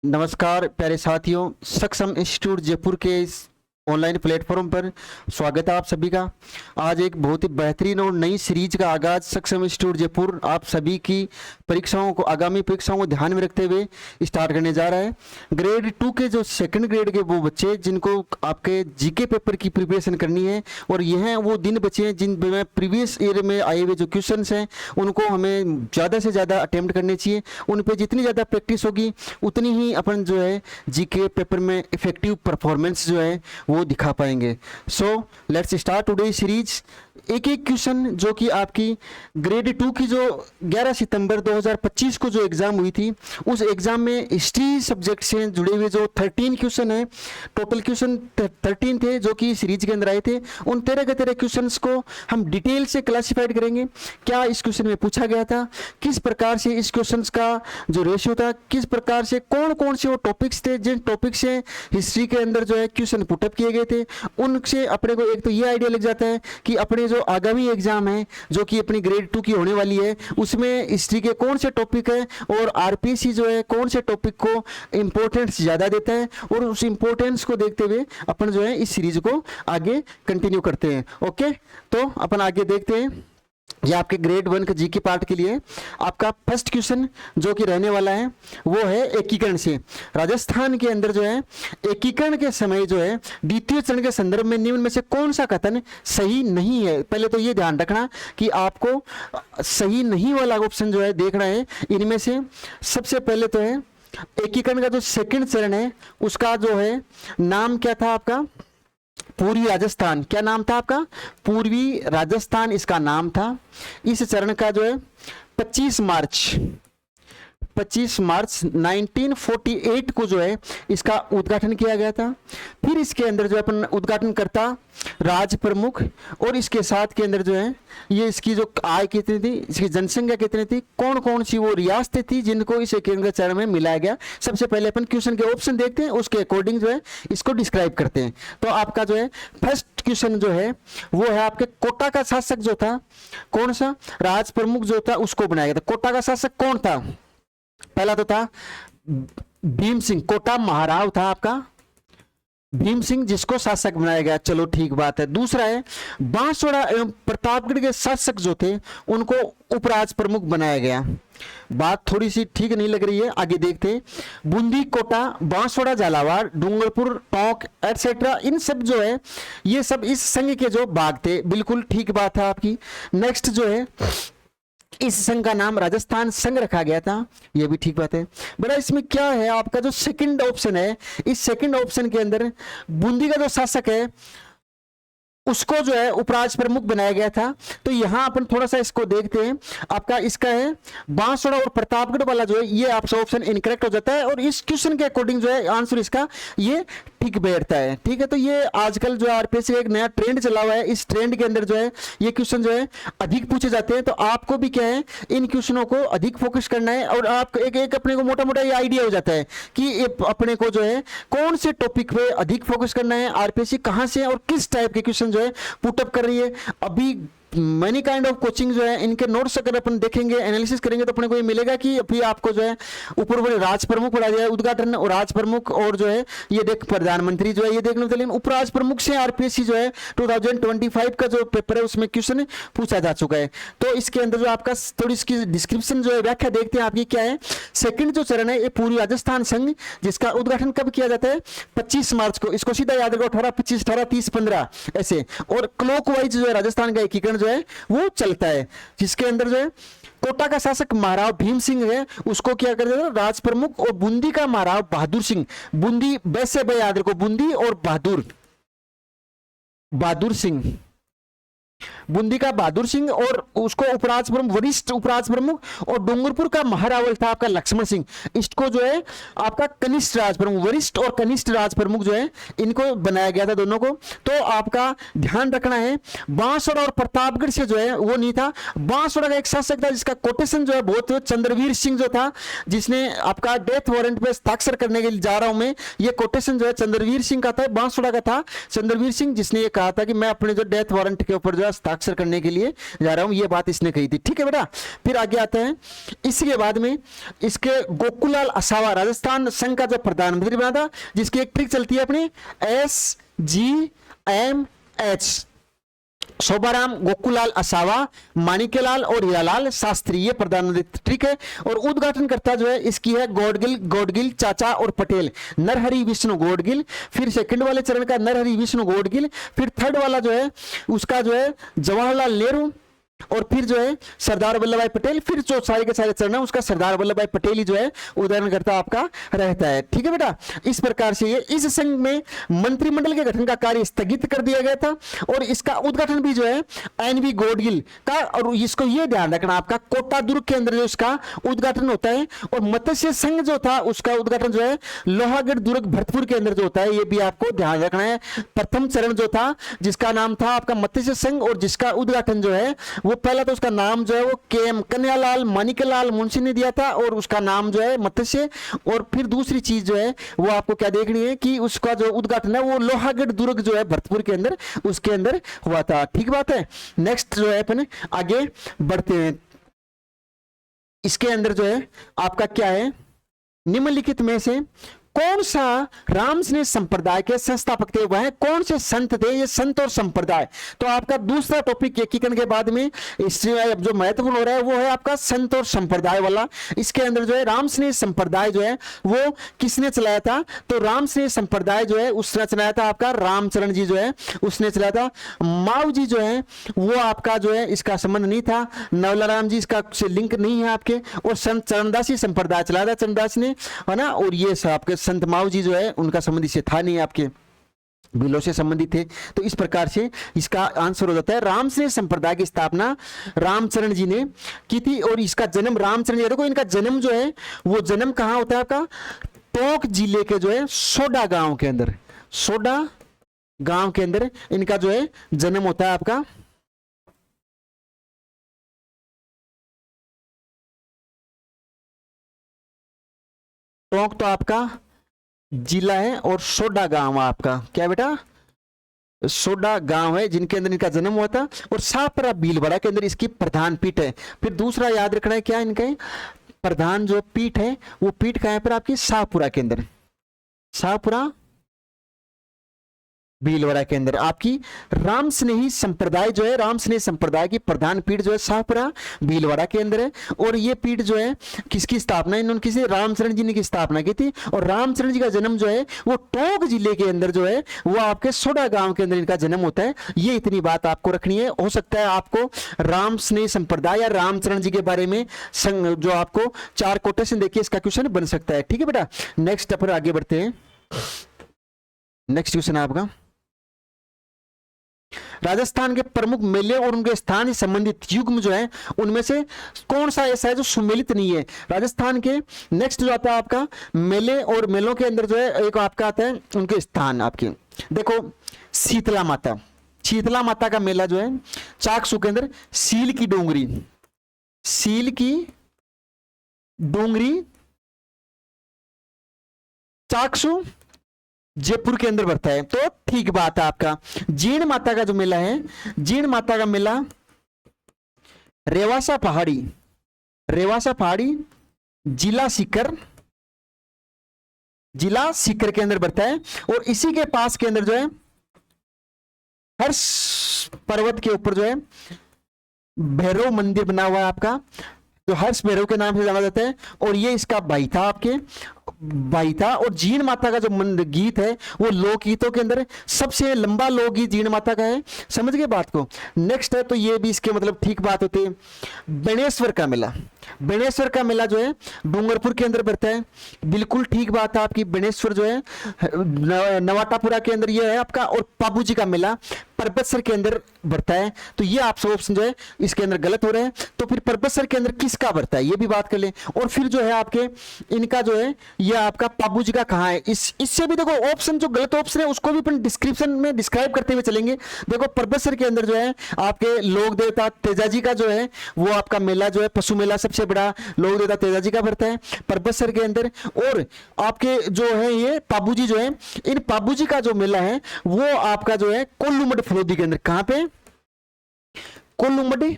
नमस्कार प्यारे साथियों, सक्षम इंस्टीट्यूट जयपुर के इस ऑनलाइन प्लेटफॉर्म पर स्वागत है आप सभी का। आज एक बहुत ही बेहतरीन और नई सीरीज का आगाज सक्षम इंस्टीट्यूट जयपुर आप सभी की परीक्षाओं को, आगामी परीक्षाओं को ध्यान में रखते हुए स्टार्ट करने जा रहा है। ग्रेड 2 के जो सेकंड ग्रेड के वो बच्चे जिनको आपके जीके पेपर की प्रिपरेशन करनी है, और यह वो दिन बचे हैं जिन में प्रीवियस ईयर में आए हुए जो क्वेश्चन हैं उनको हमें ज़्यादा से ज़्यादा अटेम्प्ट करने चाहिए। उन पर जितनी ज़्यादा प्रैक्टिस होगी उतनी ही अपन जो है जीके पेपर में इफेक्टिव परफॉर्मेंस जो है वो दिखा पाएंगे। So let's start today series. एक एक क्वेश्चन जो कि आपकी ग्रेड 2 की जो 11 सितंबर 2025 को जो एग्जाम हुई थी, उस एग्जाम में हिस्ट्री सब्जेक्ट से जुड़े हुए जो 13 क्वेश्चन है, टोटल क्वेश्चन 13 थे जो कि सीरीज के अंदर आए थे। उन 13 के 13 क्वेश्चंस को हम डिटेल से क्लासिफाइड करेंगे। क्या इस क्वेश्चन में पूछा गया था, किस प्रकार से इस क्वेश्चंस का जो रेशियो था, किस प्रकार से कौन कौन से वो टॉपिक्स थे जिन टॉपिक से हिस्ट्री के अंदर जो है क्वेश्चन पुटअप किए गए थे, उनसे अपने को एक तो ये आइडिया लग जाता है कि अपने जो आगामी एग्जाम है जो कि अपनी ग्रेड 2 की होने वाली है उसमें हिस्ट्री के कौन से टॉपिक है और आरपीसी जो है कौन से टॉपिक को इंपॉर्टेंस ज़्यादा देता है, और उस इंपॉर्टेंस को देखते हुए अपन जो है इस सीरीज को आगे कंटिन्यू करते हैं। ओके, तो अपन आगे देखते हैं। ये आपके ग्रेड 1 के जीके पार्ट के लिए आपका फर्स्ट क्वेश्चन जो कि रहने वाला है वो है एकीकरण से। राजस्थान के अंदर जो है एकीकरण के समय जो है द्वितीय चरण के संदर्भ में निम्न में से कौन सा कथन सही नहीं है। पहले तो ये ध्यान रखना कि आपको सही नहीं वाला ऑप्शन जो है देखना है। इनमें से सबसे पहले तो है एकीकरण का जो सेकंड चरण है उसका जो है नाम क्या था आपका, पूर्वी राजस्थान। क्या नाम था आपका, पूर्वी राजस्थान इसका नाम था। इस चरण का जो है 25 मार्च 1948 को जो है इसका उद्घाटन किया गया था। फिर इसके अंदर जो अपन उद्घाटन करता राज प्रमुख, और इसके साथ के अंदर जो है ये इसकी जो आय कितनी थी, इसकी जनसंख्या कितनी थी, कौन कौन सी वो रियासतें थी जिनको इस एकीकरण चरण में मिलाया गया। सबसे पहले अपन क्वेश्चन के ऑप्शन देखते हैं, उसके अकॉर्डिंग जो है इसको डिस्क्राइब करते हैं। तो आपका जो है फर्स्ट क्वेश्चन जो है वो है आपके कोटा का शासक जो था, कौन सा, राज प्रमुख जो था उसको बनाया गया था। कोटा का शासक कौन था, पहला तो था भीम सिंह, कोटा महाराव था आपका भीम सिंह जिसको शासक बनाया गया। चलो ठीक बात है। दूसरा है बांसवाड़ा एवं प्रतापगढ़ के शासक जो थे उनको उपराज प्रमुख बनाया गया। बात थोड़ी सी ठीक नहीं लग रही है, आगे देखते हैं। बूंदी, कोटा, बांसवाड़ा, झालावाड़, डूंगरपुर, टोंक एटसेट्रा, इन सब जो है ये सब इस संघ के जो भाग थे। बिल्कुल ठीक बात है आपकी। नेक्स्ट जो है इस संघ का नाम राजस्थान संघ रखा गया था, यह भी ठीक बात है। बड़ा इसमें क्या है आपका जो सेकंड ऑप्शन है, इस सेकंड ऑप्शन के अंदर बूंदी का जो शासक है उसको जो है उपराज प्रमुख बनाया गया था। तो यहां अपन थोड़ा सा इसको देखते हैं। आपका इसका है बांसवाड़ा और प्रतापगढ़ वाला जो है ये आपका ऑप्शन इनकरेक्ट हो जाता है, और इस क्वेश्चन के अकॉर्डिंग जो है आंसर इसका ये ठीक बैठता है। ठीक है, तो ये आजकल जो आरपीएससी का एक नया ट्रेंड चला हुआ है, इस ट्रेंड के अंदर जो है ये क्वेश्चन जो है अधिक पूछे जाते हैं। तो आपको भी क्या है इन क्वेश्चनों को अधिक फोकस करना है, और आप एक अपने को मोटा मोटा ये आइडिया हो जाता है कि अपने को जो है कौन से टॉपिक पे अधिक फोकस करना है, आरपीएससी कहां से और किस टाइप के क्वेश्चन जो है पुटअप कर रही है। अभी मैनी काइंड ऑफ कोचिंग जो है इनके नोट्स अगर अपन देखेंगे, एनालिसिस करेंगे तो अपने को ये मिलेगा कि अभी आपको जो है ऊपर वाले राज प्रमुख पढ़ा जाए, उद्घाटन और राज प्रमुख, और जो है ये देख प्रधानमंत्री जो है ये देखने को, लेकिन उपराज प्रमुख से आरपीएससी जो है 2025 का जो पेपर है उसमें क्वेश्चन पूछा जा चुका है। तो इसके अंदर जो आपका थोड़ी इसकी डिस्क्रिप्शन जो है व्याख्या देखते हैं आपकी क्या है। सेकंड जो चरण है ये पूर्वी राजस्थान संघ, जिसका उद्घाटन कब किया जाता है 25 मार्च को। इसको सीधा याद रखो 18, 25, 18, 30, 15 ऐसे, और क्लॉक वाइज जो है राजस्थान का एकीकरण जो है वो चलता है, जिसके अंदर जो है कोटा का शासक महाराव भीम सिंह है उसको क्या कर देता है राज प्रमुख, और बूंदी का महाराव बहादुर सिंह, बूंदी वैसे भाई याद रखो बूंदी और बहादुर सिंह, बूंदी का बहादुर सिंह, और उसको उपराज प्रमुख, वरिष्ठ उपराज प्रमुख, और डूंगरपुर का महारावल था आपका लक्ष्मण सिंह, इसको जो है आपका कनिष्ठ राज प्रमुख, वरिष्ठ और कनिष्ठ राज प्रमुख जो है इनको बनाया गया था दोनों को। तो आपका ध्यान रखना है बांसवाड़ा और प्रतापगढ़ से जो है वो नहीं था। बांसवाड़ा का एक शासक था जिसका कोटेशन जो है बहुत, चंद्रवीर सिंह जो था, जिसने आपका डेथ वारंट पे हस्ताक्षर करने के लिए जा रहा हूं मैं, ये कोटेशन जो है चंद्रवीर सिंह का था, बांसवाड़ा का था चंद्रवीर सिंह, जिसने ये कहा था कि मैं अपने जो डेथ वारंट के ऊपर जो है हस्ताक्षर करने के लिए जा रहा हूं, ये बात इसने कही थी। ठीक है बेटा, फिर आगे आता है। इसके बाद में इसके गोकुलाल असावा राजस्थान संघ का जो प्रधानमंत्री बना था, जिसकी एक ट्रिक चलती है अपनी SGMH, शोभाराम गोकुलाल असावा, माणिक्यलाल और हीरालाल शास्त्री, ये प्रधानमंत्री। ठीक है, और उद्घाटन करता जो है इसकी है गौडगिल चाचा और पटेल, नरहरि विष्णु गौडगिल। फिर सेकंड वाले चरण का नरहरि विष्णु गौडगिल। फिर थर्ड वाला जो है उसका जो है जवाहरलाल नेहरू, और फिर जो है सरदार वल्लभ भाई पटेल। फिर जो सारे के सारे चरण है उसका सरदार वल्लभ भाई पटेल ही जो है उदाहरणकर्ता आपका रहता है। ठीक है बेटा, इस प्रकार से ये इस संघ में मंत्रिमंडल के गठन का कार्य स्थगित कर दिया गया था, और इसका उद्घाटन भी जो है NV गौडगिल का, और इसको ये ध्यान रखना आपका कोटा दुर्ग के अंदर जो इसका उद्घाटन होता है। और मत्स्य संघ जो था उसका उद्घाटन जो है लोहागढ़ दुर्ग भरतपुर के अंदर जो होता है, ये भी आपको ध्यान रखना है। प्रथम चरण जो था जिसका नाम था आपका मत्स्य संघ, और जिसका उद्घाटन जो है वो पहला तो उसका नाम जो है वो KM कन्हैयालाल माणिक्यलाल मुंशी ने दिया था, और उसका नाम जो है मत्स्य। और फिर दूसरी चीज जो है वो आपको क्या देखनी है कि उसका जो उद्घाटन है वो लोहागढ़ दुर्ग जो है भरतपुर के अंदर उसके अंदर हुआ था। ठीक बात है। नेक्स्ट जो है अपन आगे बढ़ते हैं। इसके अंदर जो है आपका क्या है, निम्नलिखित में से कौन सा रामस्नेह संप्रदाय के संस्थापक थे, वह कौन से संत थे, ये संत और संप्रदाय। तो आपका दूसरा टॉपिक एकीकरण के बाद में जो महत्वपूर्ण हो रहा है वो है आपका संत और संप्रदाय वाला। इसके अंदर जो है रामस्नेह संप्रदाय जो है वो किसने चलाया था, तो रामस्नेह संप्रदाय जो है उसने चलाया था आपका रामचरण जी जो है उसने चलाया था। माऊ जी जो है वो आपका जो है इसका संबंध नहीं था, नवलाराम जी इसका लिंक नहीं है आपके, और संत चरणदासी संप्रदाय चलाया था चरणदास ने, है ना। और ये आपके संत माऊ जी जो है उनका संबंध इससे था नहीं, आपके बिलों से संबंधित थे। तो इस प्रकार से इसका आंसर हो जाता है रामस्नेह संप्रदाय की स्थापना रामचरण जी ने की थी। और इसका जन्म रामचरण जी, देखो इनका जन्म जो है वो जन्म कहां होता है आपका, टोंक जिले के जो है सोडा गांव के अंदर, सोडा गांव के अंदर इनका जो है जन्म होता है आपका। टोंक तो आपका जिला है, और सोडा गांव आपका क्या बेटा, सोडा गांव है जिनके अंदर इनका जन्म हुआ था। और शाहपुरा भीलवाड़ा के अंदर इसकी प्रधान पीठ है। फिर दूसरा याद रखना है क्या, इनके प्रधान जो पीठ है वो पीठ कहां पर आपकी, शाहपुरा के अंदर, शाहपुरा भीलवाड़ा के अंदर आपकी रामस्नेही संप्रदाय जो है, रामस्नेह संप्रदाय की प्रधान पीठ जो है शाहपुरा भीलवाड़ा के अंदर है। और ये पीठ जो है किसकी स्थापना इन्होंने किसी रामचरण जी ने की स्थापना की थी। और रामचरण जी का जन्म जो है वो टोंक जिले के अंदर जो है वो आपके सोडा गांव के अंदर इनका जन्म होता है। ये इतनी बात आपको रखनी है। हो सकता है आपको रामस्नेह संप्रदाय या रामचरण जी के बारे में जो आपको 4 कोटेशन देखिए इसका क्वेश्चन बन सकता है। ठीक है बेटा, नेक्स्ट पर आगे बढ़ते हैं। नेक्स्ट क्वेश्चन है आपका, राजस्थान के प्रमुख मेले और उनके स्थान से संबंधित युग्म जो है उनमें से कौन सा ऐसा है जो सुमेलित नहीं है राजस्थान के। नेक्स्ट जो आता है आपका मेले, और मेलों के अंदर जो है एक आपका आता है उनके स्थान आपके, देखो शीतला माता, शीतला माता का मेला जो है चाकसू के अंदर, सील की डोंगरी, सील की डोंगरी चाकसू जयपुर के अंदर बढ़ता है। तो ठीक बात है आपका। जीण माता का जो मेला है, जीण माता का मेला रेवासा पहाड़ी, रेवासा पहाड़ी जिला सीकर, जिला सीकर के अंदर बढ़ता है। और इसी के पास के अंदर जो है हर्ष पर्वत के ऊपर जो है भैरव मंदिर बना हुआ है आपका, जो हर्ष भैरव के नाम से जाना जाता है। और ये इसका भाई था आपके, भाई था। और जीण माता का जो गीत है वो लोकगीतों के अंदर सबसे लंबा लोकगीत जीण माता का है। समझ गए बात को। नेक्स्ट है तो ये भी इसके मतलब ठीक बात होती है। बेणेश्वर का मेला, बेणेश्वर का मेला जो है डूंगरपुर के अंदर बढ़ता है। बिल्कुल ठीक बात है आपकी। बेणेश्वर जो है नवाटापुरा के अंदर ये है आपका। और पाबू जी का मेला परबतसर के अंदर बढ़ता है। तो ये आप सब ऑप्शन जो है इसके अंदर गलत हो रहे हैं। तो फिर परबतसर के अंदर किसका बढ़ता है ये भी बात कर ले। और फिर जो है आपके इनका जो है ये आपका पाबू जी का कहाँ है, इससे भी देखो ऑप्शन जो गलत ऑप्शन है उसको भी अपन डिस्क्रिप्शन में डिस्क्राइब करते हुए चलेंगे। देखो परबतसर के अंदर जो है आपके लोक देवता तेजाजी का जो है वो आपका मेला जो है पशु मेला सबसे बड़ा लोक देवता तेजाजी का बढ़ता है परबतसर के अंदर। और आपके जो है ये पाबू जी जो है, इन पाबू जी का जो मेला है वो आपका जो है कोल्लू मठ फलोदी के अंदर, कहां पे कोल्लुमडी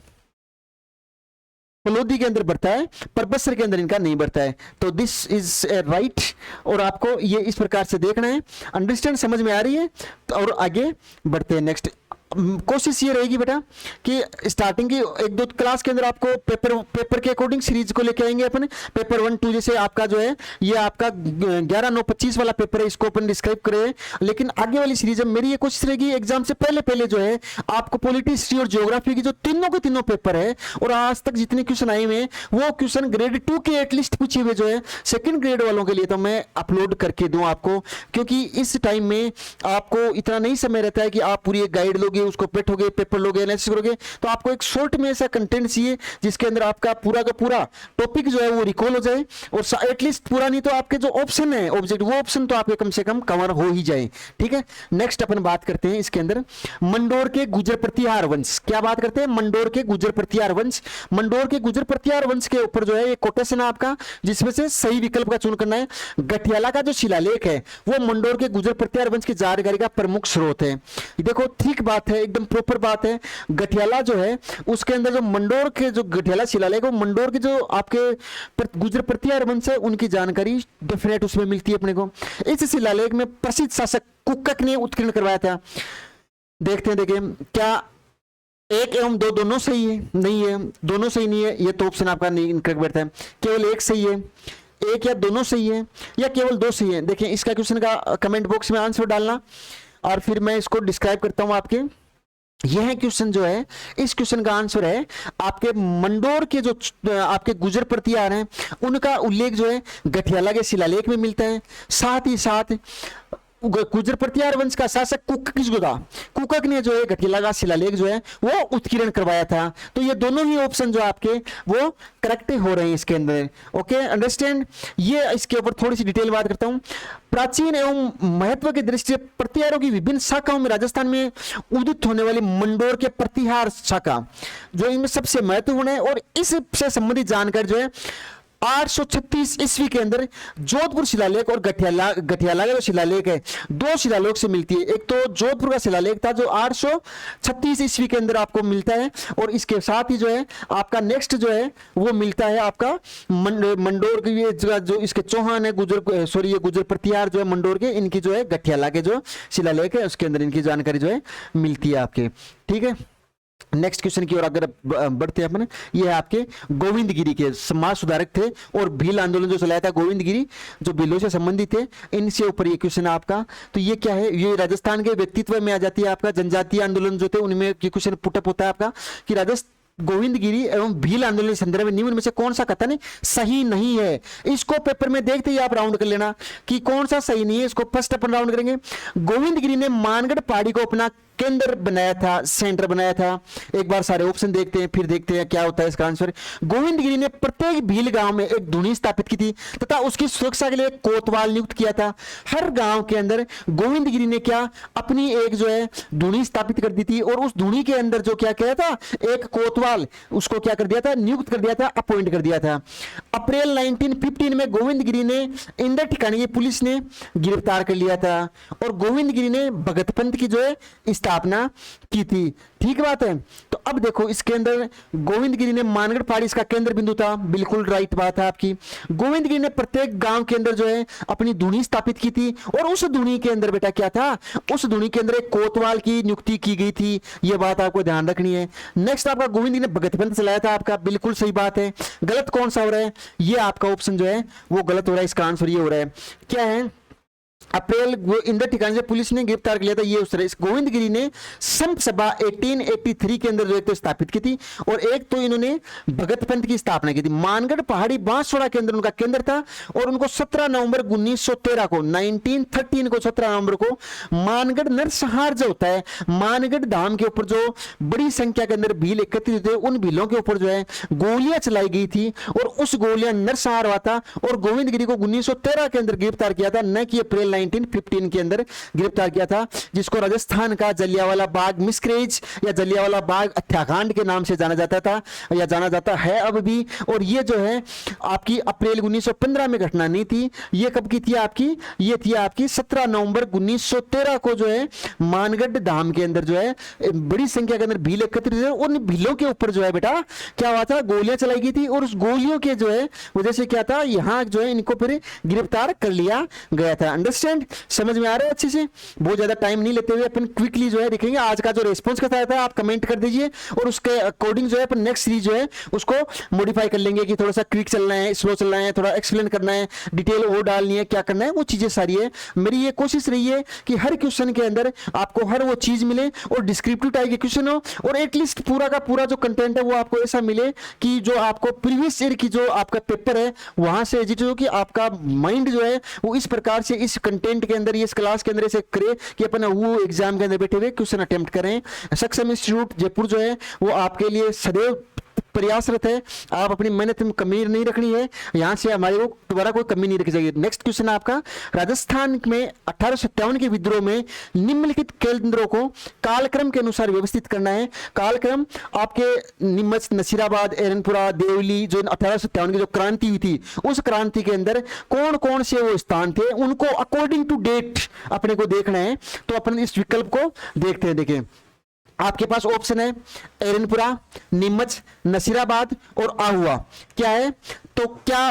फलोदी के अंदर बढ़ता है, पर बस्तर के अंदर इनका नहीं बढ़ता है। तो दिस इज राइट, और आपको ये इस प्रकार से देखना है। अंडरस्टैंड, समझ में आ रही है? तो और आगे बढ़ते हैं। नेक्स्ट कोशिश ये रहेगी बेटा कि स्टार्टिंग की एक दो क्लास के अंदर आपको पेपर के अकॉर्डिंग सीरीज को लेके आएंगे अपन। पेपर 1 2 जैसे आपका जो है ये आपका 11/9/25 वाला पेपर है, इसको अपन डिस्क्राइब करें। लेकिन आगे वाली सीरीज में मेरी ये कोशिश रहेगी एग्जाम से पहले जो है आपको पॉलिटी, हिस्ट्री और ज्योग्राफी की जो तीनों के तीनों पेपर है और आज तक जितने क्वेश्चन आए हुए हैं वो क्वेश्चन ग्रेड 2 के एटलीस्ट पूछे हुए जो है सेकंड ग्रेड वालों के लिए तो मैं अपलोड करके दूं आपको, क्योंकि इस टाइम में आपको इतना नहीं समय रहता है कि आप पूरी एक गाइड लोगे, उसको बैठोगे, पेपर लोगे, एनालिसिस करोगे। तो आपको एक शॉर्ट में ऐसा कंटेंट चाहिए जिसके अंदर आपका पूरा का पूरा टॉपिक जो है वो रिकॉल हो जाए, और एटलीस्ट पूरा नहीं तो आपके जो ऑप्शन है ऑब्जेक्ट, वो ऑप्शन तो आपके कम से कम कवर हो ही जाए। ठीक है, नेक्स्ट अपन बात करते हैं इसके अंदर मंडोर के गुजर प्रतिहार वंश। क्या बात करते हैं? मंडोर के गुजर प्रतिहार वंश। मंडोर के गुजर प्रतिहार वंश के ऊपर जो है ये कोटेशन है आपका, जिसमें से सही विकल्प का चुन करना है। गठियाला का जो शिलालेख है वो मंडोर के गुजर प्रतिहार वंश की जानकारी का प्रमुख स्रोत है। देखो ठीक बात है, एकदम प्रॉपर बात है। गठियाला जो है उसके अंदर जो मंडोर के जो गठियाला शिलालेख, वो मंडोर के जो आपके गुजर प्रतिहार वंश है उनकी जानकारी डेफिनेट उसमें मिलती है अपने को। इस शिलालेख में प्रसिद्ध शासक कुक्कक ने उत्कीर्ण करवाया था। देखते हैं, देखिए क्या 1 एवं 2 दोनों सही है? नहीं है, दोनों सही नहीं है, ये तो ऑप्शन आपका नहीं इनकरेक्ट बैठता है। केवल एक सही है, एक या दोनों सही है, या केवल 2 सही है? देखिए इसका क्वेश्चन का कमेंट बॉक्स में आंसर डालना और फिर मैं इसको डिस्क्राइब करता हूं आपके। यह क्वेश्चन जो है, इस क्वेश्चन का आंसर है आपके मंडोर के जो आपके गुजर प्रतिहार हैं उनका उल्लेख जो है गठियाला के शिलालेख में मिलता है। साथ ही साथ गुजर प्रतिहार वंश का शासक कुक्कक ने जो है गठियाला का शिलालेख जो है वो उत्कीर्ण करवाया था। तो ये दोनों ही ऑप्शन जो आपके वो करेक्ट हो रहे हैं इसके अंदर। Okay, understand? ये इसके ऊपर थोड़ी सी डिटेल बात करता हूं। प्राचीन एवं महत्व की दृष्टि से प्रतिहारों की विभिन्न शाखाओं में राजस्थान में उदित होने वाली मंडोर के प्रतिहार शाखा जो इनमें सबसे महत्वपूर्ण है, और इससे संबंधित जानकारी जो है 836 ईस्वी के अंदर जोधपुर शिलालेख और गठियाला का जो शिलालेख है 2 शिलालेख से मिलती है। एक तो जोधपुर का शिलालेख था जो 836 ईस्वी के अंदर आपको मिलता है, और इसके साथ ही जो है आपका नेक्स्ट जो है वो मिलता है आपका मंडोर के ये जो इसके चौहान है ये गुजर प्रतिहार जो है मंडोर के, इनकी जो है गठियाला के जो शिलालेख है उसके अंदर इनकी जानकारी जो है मिलती है आपके। ठीक है, नेक्स्ट क्वेश्चन की ओर अगर बढ़ते हैं अपन, ये है आपके गोविंदगिरी के समाज सुधारक थे और भील आंदोलन जो चलाया था गोविंदगिरी, जो भीलों से संबंधित थे, इनसे ऊपर ये क्वेश्चन है आपका। तो ये क्या है? ये राजस्थान के व्यक्तित्व में आ जाती है आपका। जनजातीय आंदोलन जो थे उनमें ये क्वेश्चन पुटअप होता है आपका कि राजस्थान गोविंदगिरी एवं भील आंदोलन के संदर्भ में निम्न में से कौन सा कथन सही नहीं है? इसको पेपर में देखते ही आप राउंड कर लेना कि कौन सा सही नहीं है। इसको फर्स्ट अपन राउंड करेंगे। गोविंदगिरी ने मानगढ़ पहाड़ी को अपना केंद्र बनाया था, सेंटर बनाया था। एक बार सारे ऑप्शन देखते हैं, फिर देखते हैं क्या होता है इसका आंसर। गोविंदगिरी ने प्रत्येक भील गांव में एक धुनी स्थापित की थी तथा उसकी सुरक्षा के लिए एक कोतवाल नियुक्त किया था। हर गांव के अंदर गोविंदगिरी ने क्या अपनी एक जो है धुनी स्थापित कर दी थी, और उस धुनी के अंदर जो क्या किया था, एक कोतवाल उसको क्या कर दिया था, नियुक्त कर दिया था, अपॉइंट कर दिया था। अप्रैल 1915 में गोविंदगिरी ने इंदर ठिकाने की पुलिस ने गिरफ्तार कर लिया था, और गोविंदगिरी ने भगत पंथ की जो है स्थापना की थी। ठीक बात है। तो अब देखो इसके अंदर गोविंदगिरी ने मानगढ़ पहाड़ी इसका केंद्र बिंदु था, बिल्कुल राइट बात है आपकी। गोविंदगिरी ने प्रत्येक गांव के अंदर जो है अपनी धुनी स्थापित की थी, और उस धुनी के अंदर बेटा क्या था, उस धुनी के अंदर एक कोतवाल की नियुक्ति की गई थी। यह बात आपको ध्यान रखनी है। नेक्स्ट आपका गोविंदगिरी ने भगत पंथ चलाया था, आपका बिल्कुल सही बात है। गलत कौन सा हो रहा है? ये आपका ऑप्शन जो है वो गलत हो रहा है। इसका आंसर ये हो रहा है, क्या है, अप्रैल इंदर ठिकाने से पुलिस ने गिरफ्तार कर लिया था, ये उस तरह। गोविंदगिरी ने संत सभा 1883 के अंदर जो एक तो स्थापित की थी, और एक तो इन्होंने भगत पंथ की स्थापना की थी। मानगढ़ पहाड़ी बांसवाड़ा के अंदर उनका केंद्र था, और उनको 17 नवंबर 1913 को 1913 को 17 नवंबर को मानगढ़ नरसंहार जो होता है, मानगढ़ धाम के ऊपर जो बड़ी संख्या के अंदर भील एकत्रित थे, उन भीलों के ऊपर जो है गोलियां चलाई गई थी, और उस गोलियां नरसंहार हुआ था, और गोविंदगिरी को 1913 के अंदर गिरफ्तार किया था, न कि अप्रैल 1915 के अंदर गिरफ्तार किया था, जिसको राजस्थान का जलियांवाला बाग मिसक्रेज या जलियांवाला बाग हत्याकांड के नाम से जाना जाता था या जाना जाता है अब भी। और ये जो है आपकी अप्रैल 1915 में घटना नहीं थी, ये कब की थी आपकी, ये थी आपकी 17 नवंबर 1913 को जो है मानगढ़ धाम के अंदर जो है बड़ी संख्या के अंदर भील एकत्रित हुए। उन भीलों के ऊपर जो है बेटा क्या हुआ था, गोलियां चलाई गई थी, और उस गोलियों के जो है वजह से क्या था, यहाँ जो है इनको फिर गिरफ्तार कर लिया गया था। अंडरस्टैंड, समझ में आ रहा है अच्छे से? बहुत ज्यादा टाइम नहीं लेते हुए अपन क्विकली जो है देखेंगे। आज का जो रेस्पॉन्स बताया था आप कमेंट कर दीजिए, और उसके अकॉर्डिंग जो है अपन नेक्स्ट सीरीज जो है उसको मॉडिफाई कर लेंगे कि थोड़ा सा क्विक चलना है, स्लो चलना है, थोड़ा एक्सप्लेन करना है, डिटेल और डालनी है, क्या करना है, वो चीजें सारी है। मेरी ये कोशिश रही है कि हर क्वेश्चन के अंदर आपको हर वो चीज मिले और डिस्क्रिप्टिव टाइप के क्वेश्चन हो, और एटलीस्ट पूरा का पूरा जो कंटेंट है वो आपको ऐसा मिले कि जो आपको प्रीवियस ईयर की जो आपका पेपर है वहां से एजिट हो, कि आपका माइंड जो है वो इस प्रकार से इस कंटेंट के अंदर, इस क्लास के अंदर ऐसे करे कि अपन वो एग्जाम के अंदर बैठे हुए क्वेश्चन अटेम्प्ट करें। सक्षम इंस्टीट्यूट जयपुर जो है वो आपके लिए सदैव प्रयासरत है। आप अपनी मेहनत में कमी नहीं रखनी है, यहां से हमारे को दोबारा कोई कमी नहीं रखी जाएगी। नेक्स्ट क्वेश्चन आपका, राजस्थान में 1857 के विद्रोह में निम्नलिखित केंद्रों को कालक्रम के अनुसार व्यवस्थित करना है। कालक्रम आपके नीमच, नसीराबाद, एरनपुरा, देवली, जो 1857 की जो क्रांति हुई थी उस क्रांति के अंदर कौन कौन से वो स्थान थे, उनको अकॉर्डिंग टू डेट अपने को देखना है। तो अपन इस विकल्प को देखते हैं। देखें आपके पास ऑप्शन है एरनपुरा, नीमच, नसीराबाद और आहुआ। क्या है, तो क्या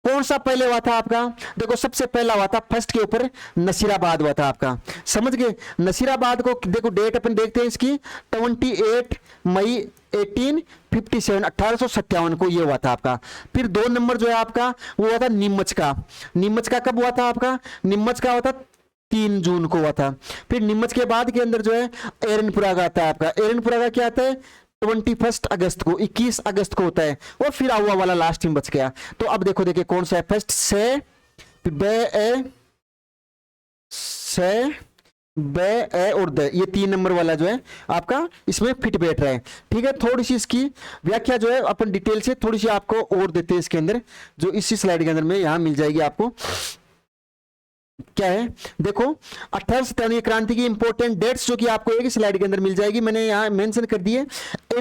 कौन सा पहले हुआ था आपका? देखो सबसे पहला हुआ था फर्स्ट के ऊपर नसीराबाद हुआ था आपका, समझ गए? नसीराबाद को देखो डेट अपन देखते हैं इसकी 28 मई 1857 1857 को ये हुआ था आपका। फिर 2 नंबर जो है आपका वो हुआ था नीमच का। नीमच का कब हुआ था आपका? नीमच का हुआ था 3 जून को हुआ था। फिर नीमच के बाद के अंदर जो है एरनपुरा का आता है आपका। एरनपुरा का क्या आता है? 21 अगस्त को, 21 अगस्त को होता है। और फिर आहुआ वाला लास्ट में बच गया। तो अब देखो देखिए कौन सा है, फर्स्ट से बे ए और द, ये 3 नंबर वाला जो है आपका इसमें फिट बैठ रहा है। ठीक है, थोड़ी सी इसकी व्याख्या जो है अपन डिटेल से थोड़ी सी आपको और देते हैं इसके अंदर, जो इसी स्लाइड के अंदर में यहां मिल जाएगी आपको। क्या है देखो 1857 क्रांति की इंपॉर्टेंट डेट्स जो कि आपको एक स्लाइड के अंदर मिल जाएगी, मैंने यहाँ मेंशन कर दी है।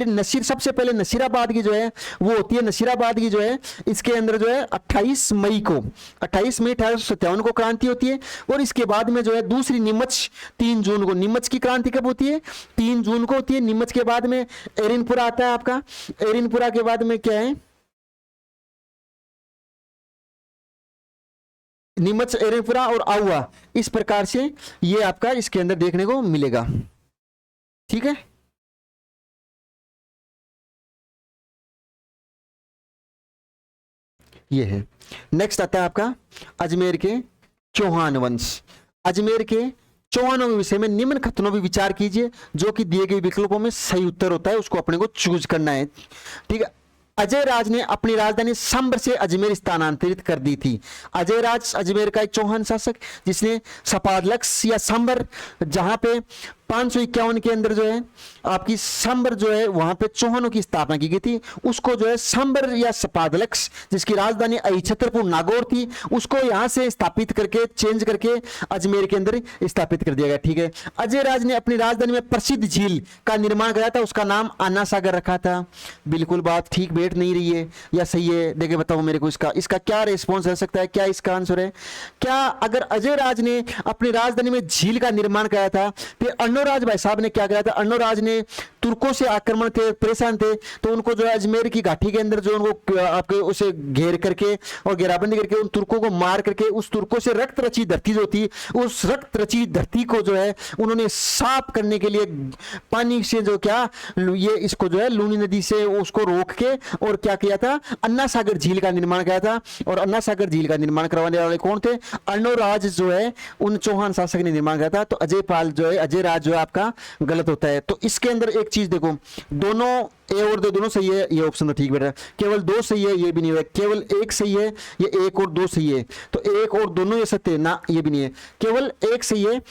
नसीर सबसे पहले नसीराबाद की जो है वो होती है, नसीराबाद की जो है इसके अंदर जो है 28 मई 1857 को क्रांति होती है। और इसके बाद में जो है दूसरी नीमच 3 जून को। नीमच की क्रांति कब होती है? 3 जून को होती है। नीमच के बाद में एरनपुरा आता है आपका। एरनपुरा के बाद में क्या है, नीमच, एरनपुरा और आहुआ, इस प्रकार से ये आपका इसके अंदर देखने को मिलेगा। ठीक है, ये है। नेक्स्ट आता है आपका अजमेर के चौहान वंश। अजमेर के चौहानों के विषय में निम्न कथनों पर विचार कीजिए, जो कि दिए गए विकल्पों में सही उत्तर होता है, उसको अपने को चूज करना है। ठीक है, अजय राज ने अपनी राजधानी सांबर से अजमेर स्थानांतरित कर दी थी। अजय राज अजमेर का एक चौहान शासक जिसने सपादलक्स या सांबर, जहां पे 551 के अंदर जो है आपकी सांबर जो है वहां पे चौहानों की स्थापना की गई थी, उसको जो है सांबर या सपादलक्स, जिसकी राजधानी छतरपुर नागौर थी, उसको यहां से स्थापित करके चेंज करके अजमेर के अंदर स्थापित कर दिया गया। ठीक है, अजय राज ने अपनी राजधानी में प्रसिद्ध झील का निर्माण कराया था, उसका नाम अन्ना सागर रखा था। बिल्कुल बात ठीक बैठ नहीं रही है या सही है? देखिए बताओ मेरे को इसका क्या रिस्पॉन्स रह सकता है, क्या इसका आंसर है? क्या अगर अजय राज ने अपनी राजधानी में झील का निर्माण कराया था, फिर अर्णोराज भाई साहब ने क्या कराया था? अर्णोराज ने तुर्कों से आक्रमण थे, परेशान थे, तो उनको जो है अजमेर की घाटी के अंदर जो उनको आपके उसे घेर करके और घेराबंदी करके उन तुर्कों को मार करके उस तुर्कों से रक्त रची धरती जो थी, उस रक्त रची धरती को जो है उन्होंने साफ करने के लिए पानी से जो क्या ये इसको जो है लूनी नदी से उसको रोक के और क्या किया था? अन्ना सागर झील का निर्माण किया था। और अन्ना सागर झील का निर्माण करवाने वाले कौन थे? अर्णोराज जो है उन चौहान शासक ने निर्माण किया था। तो अजय पाल जो है, अजय राज जो है आपका गलत होता है। तो इसके अंदर एक चीज देखो, दोनों ए और दो दोनों सही है, ये ऑप्शन तो ठीक बैठा है। केवल 2 सही है, ये भी नहीं है। केवल 1 सही है, ये 1 और 2 सही है। तो 1 और दोनों ये सत्य है ना, ये भी नहीं है। केवल 1 सही है।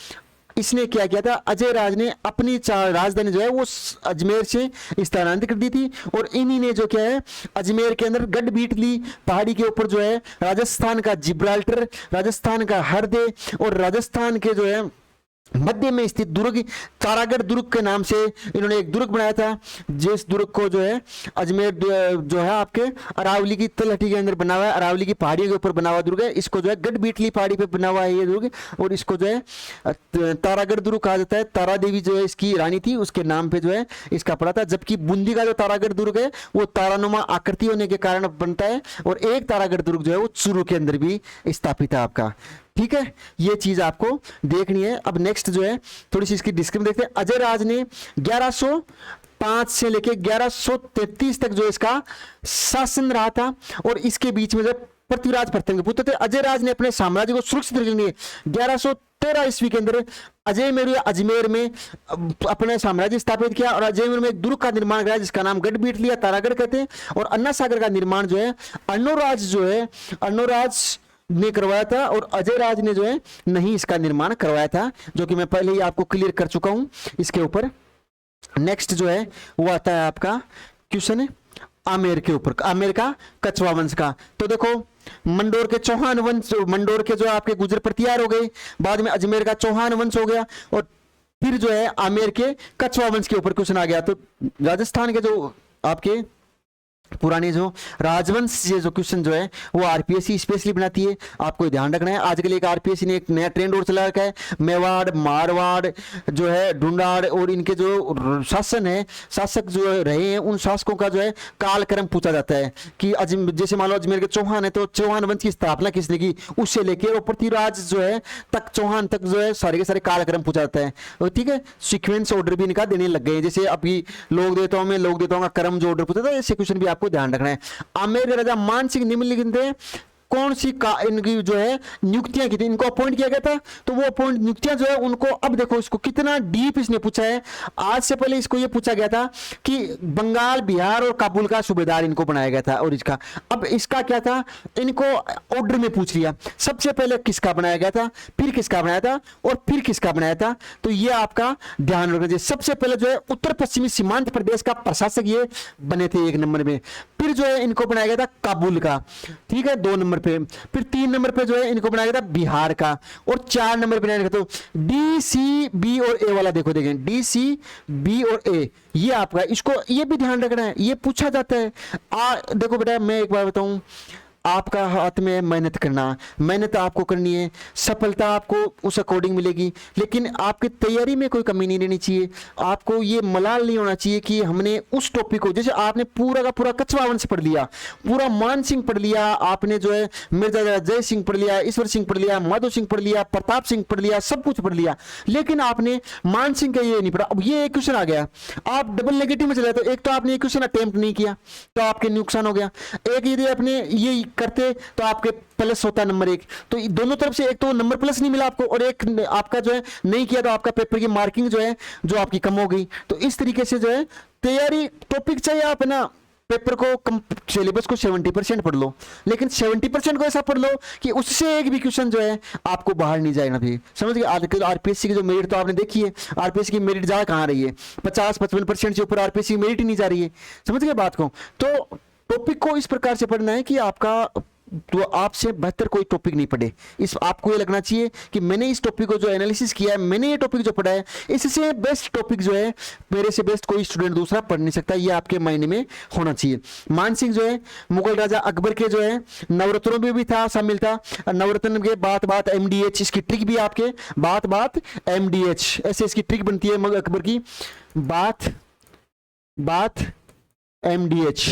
इसने क्या किया था? अजय राज ने अपनी राजधानी जो है वो अजमेर से स्थानांतरित कर दी थी, और इन्हीं ने जो क्या है अजमेर के अंदर गढ़ बीट ली। पहाड़ी के ऊपर जो है राजस्थान का जिब्राल्टर, राजस्थान का हरदे और राजस्थान के जो है मध्य में स्थित दुर्ग तारागढ़ दुर्ग के नाम से इन्होंने एक दुर्ग बनाया था, जिस दुर्ग को जो है अजमेर जो है आपके अरावली की तलहटी के अंदर बना हुआ है, अरावली की पहाड़ियों के ऊपर बना हुआ दुर्ग है। इसको जो है गढ़बीटली पहाड़ी पे बना हुआ है ये दुर्ग, और इसको जो है तारागढ़ दुर्ग कहा जाता है। तारा देवी जो है इसकी रानी थी, उसके नाम पे जो है इसका पड़ा था। जबकि बूंदी का जो तारागढ़ दुर्ग है वो तारानुमा आकृति होने के कारण बनता है, और एक तारागढ़ दुर्ग जो है वो चूरू के अंदर भी स्थापित है आपका। ठीक है, ये चीज आपको देखनी है। अब नेक्स्ट जो है थोड़ी सी इसकी डिस्क्रिप्शन देखते हैं। अजय राज ने 1105 से लेके 1133 तक जो इसका शासन रहा था, और इसके बीच में जो पृथ्वीराज प्रथम के पुत्र थे। अजय राज ने अपने साम्राज्य को सुरक्षित रखने के लिए 1113 ईस्वी के अंदर अजमेर में अपने साम्राज्य स्थापित किया, और अजमेर में एक दुर्ग का निर्माण कराया जिसका नाम गढ़बीटली या तारागढ़ कहते हैं। और अन्ना सागर का निर्माण जो है अर्णोराज ने करवाया था, और अजय राज ने जो है नहीं इसका निर्माण करवाया था, जो कि मैं पहले ही आपको क्लियर कर चुका हूं इसके ऊपर। नेक्स्ट जो है वो आता है आपका क्वेश्चन है आमेर के ऊपर, आमेर का कछवा वंश का। तो देखो मंडोर के चौहान वंश, मंडोर के जो आपके गुजर प्रतिहार हो गए, बाद में अजमेर का चौहान वंश हो गया, और फिर जो है आमेर के कछवा वंश के ऊपर क्वेश्चन आ गया। तो राजस्थान के जो आपके पुराने जो राजवंश ये जो क्वेश्चन जो है वो आरपीएससी स्पेशली बनाती है, आपको ध्यान रखना है। आजकल एक आरपीएससी ने एक नया ट्रेंड और चला रखा है, मेवाड़ मारवाड़ जो है ढूंढाड़, और इनके जो शासन है, शासक जो रहे हैं, उन शासकों का जो है कालक्रम पूछा जाता है कि जैसे मान लो अजमेर के चौहान है तो चौहान वंश की स्थापना किसने की, उससे लेकर पृथ्वीराज जो है तक चौहान तक जो है सारे के सारे कालक्रम पूछा जाता है। और ठीक है, सीक्वेंस ऑर्डर भी इनका देने लग गए, जैसे अभी लोक देवताओं का क्रम जो ऑर्डर पूछा था, ऐसे क्वेश्चन भी आपको ध्यान रखना है। आमेर के राजा मान सिंह निम्नलिखित में कौन सी का इनकी जो है नियुक्तियां की थी, इनको अपॉइंट किया गया था, तो वो अपॉइंट नियुक्तियां जो है उनको, अब देखो इसको कितना डीप इसने पूछा है। आज से पहले इसको ये पूछा गया था कि बंगाल बिहार और काबुल का सूबेदार इनको बनाया गया था, और इसका अब इसका क्या था, इनको ऑर्डर में पूछ लिया, सबसे पहले किसका बनाया गया था, फिर किसका बनाया था, और फिर किसका बनाया था। तो ये आपका ध्यान रखना चाहिए। सबसे पहले जो है उत्तर पश्चिमी सीमांत प्रदेश का प्रशासक ये बने थे 1 नंबर में, फिर जो है इनको बनाया गया था काबुल का, ठीक है 2 नंबर पे, फिर 3 नंबर पे जो है इनको बनाया गया था बिहार का, और 4 नंबर पे बनाया गया। तो डी सी बी और ए वाला देखो, देखें डी सी बी और ए, ये आपका, इसको ये भी ध्यान रखना है, ये पूछा जाता है। देखो बेटा मैं एक बार बताऊं, आपका हाथ में मेहनत करना, मेहनत आपको करनी है, सफलता आपको उस अकॉर्डिंग मिलेगी, लेकिन आपकी तैयारी में कोई कमी नहीं रहनी चाहिए। आपको ये मलाल नहीं होना चाहिए कि हमने उस टॉपिक को, जैसे आपने पूरा का पूरा कछवा वंश पढ़ लिया, पूरा मान सिंह पढ़ लिया, आपने जो है मिर्जा जय सिंह पढ़ लिया, ईश्वर सिंह पढ़ लिया, माधो सिंह पढ़ लिया, प्रताप सिंह पढ़ लिया, सब कुछ पढ़ लिया, लेकिन आपने मान सिंह का ये नहीं पढ़ा। अब ये एक क्वेश्चन आ गया, आप डबल नेगेटिव में चले, तो एक तो आपने क्वेश्चन अटेम्प्ट नहीं किया तो आपके नुकसान हो गया, एक यदि आपने ये करते तो आपके प्लस होता नंबर 1, तो दोनों तरफ से एक तो नंबर प्लस नहीं मिला आपको, और एक आपका जो है नहीं किया तो आपका पेपर की मार्किंग जो है जो आपकी कम हो गई। तो इस तरीके से जो है तैयारी, टॉपिक चाहिए आप ना पेपर को सिलेबस को 70% पढ़ लो, लेकिन 70% को ऐसा पढ़ लो कि उससे एक भी क्वेश्चन जो है आपको बाहर नहीं जाएगा भी, समझ गए। आजकल आरपीएससी की जो मेरिट तो आपने देखी है, आरपीएससी की मेरिट जा कहाँ रही है, 50-55% से ऊपर आरपीएससी की मेरिट ही नहीं जा रही है, समझ गए बात को। तो टॉपिक को इस प्रकार से पढ़ना है कि आपका तो आपसे बेहतर कोई टॉपिक नहीं पढ़े। इस आपको ये लगना चाहिए कि मैंने इस टॉपिक को जो एनालिसिस किया है, मैंने ये टॉपिक जो पढ़ा है, इससे बेस्ट टॉपिक जो है मेरे से बेस्ट कोई स्टूडेंट दूसरा पढ़ नहीं सकता, ये आपके माइंड में होना चाहिए। मान सिंह जो है मुगल राजा अकबर के जो है नवरत्नों में भी था, शामिल था। नवरत्न के बात MDH, इसकी ट्रिक भी आपके बात MDH, ऐसे इसकी ट्रिक बनती है अकबर की, बात MDH।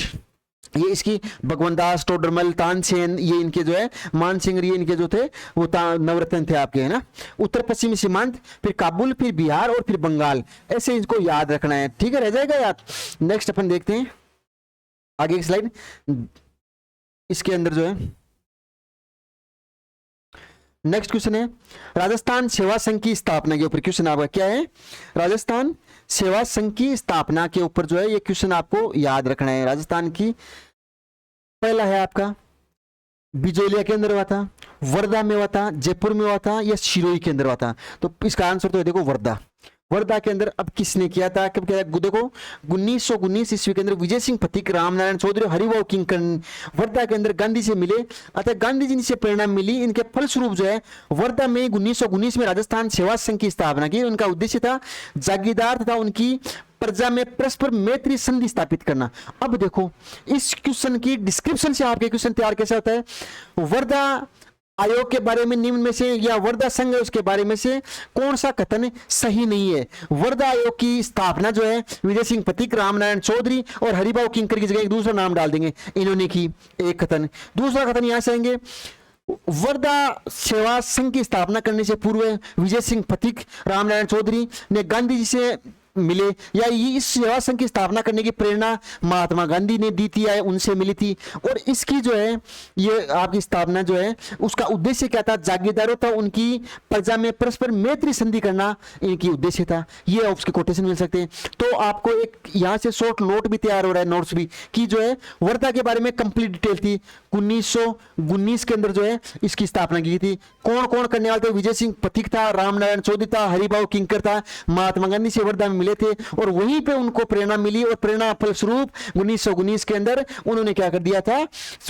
ये इसकी भगवंत दास, टोडरमल, तानसेन, ये इनके जो है मान सिंह, ये इनके जो थे वो नवरत्न थे आपके, है ना। उत्तर पश्चिमी सीमांत, फिर काबुल, फिर बिहार और फिर बंगाल, ऐसे इनको याद रखना है, ठीक है, रह जाएगा याद। नेक्स्ट अपन देखते हैं आगे की स्लाइड, इसके अंदर जो है नेक्स्ट क्वेश्चन है राजस्थान सेवा संघ की स्थापना के ऊपर क्वेश्चन आपका क्या है, राजस्थान सेवा संघ की स्थापना के ऊपर जो है ये क्वेश्चन आपको याद रखना है। राजस्थान की पहला है आपका बिजोलिया के अंदर हुआ था, वर्धा में हुआ था, जयपुर में हुआ था, या सिरोही के अंदर हुआ था। तो इसका आंसर तो है देखो वर्धा, वर्धा के अंदर अब किसने किया था, कब किया था? देखो 1919 ईस्वी के अंदर विजय सिंह पथिक, रामनारायण चौधरी, हरिभाऊ किंकर वर्धा के अंदर गांधी से मिले। अतः गांधी जी से प्रेरणा मिली, इनके फलस्वरूप जो है वर्धा में 1919 में राजस्थान सेवा संघ की स्थापना की। उनका उद्देश्य था जागीरदार तथा उनकी प्रजा में परस्पर मैत्री संधि स्थापित करना। अब देखो इस क्वेश्चन की डिस्क्रिप्शन से आपके क्वेश्चन तैयार कैसे होता है। वर्धा आयोग के बारे में निम्न में से या वर्धा संघ है उसके बारे में से कौन सा कथन सही नहीं है। वर्धा आयोग की स्थापना जो है विजय सिंह पथिक, रामनारायण चौधरी और हरिभाऊ किंकर की जगह एक दूसरा नाम डाल देंगे, इन्होंने की, एक कथन। दूसरा कथन यहां से आएंगे, वर्धा सेवा संघ की स्थापना करने से पूर्व विजय सिंह पथिक, रामनारायण चौधरी ने गांधी जी से मिले, या इस सेवा संघ की स्थापना करने की प्रेरणा महात्मा गांधी ने दी थी या उनसे मिली थी। और इसकी जो है ये आपकी स्थापना जो है उसका उद्देश्य क्या था, जागीरदारों था उनकी प्रजा में परस्पर मैत्री संधि करना इनकी उद्देश्य था। ये उसके कोटेशन मिल सकते हैं। तो आपको एक यहाँ से शॉर्ट नोट भी तैयार हो रहा है, नोट्स भी, कि जो है वर्धा के बारे में कंप्लीट डिटेल थी। 1919 के अंदर जो है इसकी स्थापना की थी। कौन कौन करने वाले थे, विजय सिंह पथिक था, रामनारायण चौधरी था, हरिभाऊ किंकर था, महात्मा गांधी से वर्धा में मिले थे और वहीं पे उनको प्रेरणा मिली और प्रेरणा फलस्वरूप 1919 के अंदर उन्होंने क्या कर दिया था,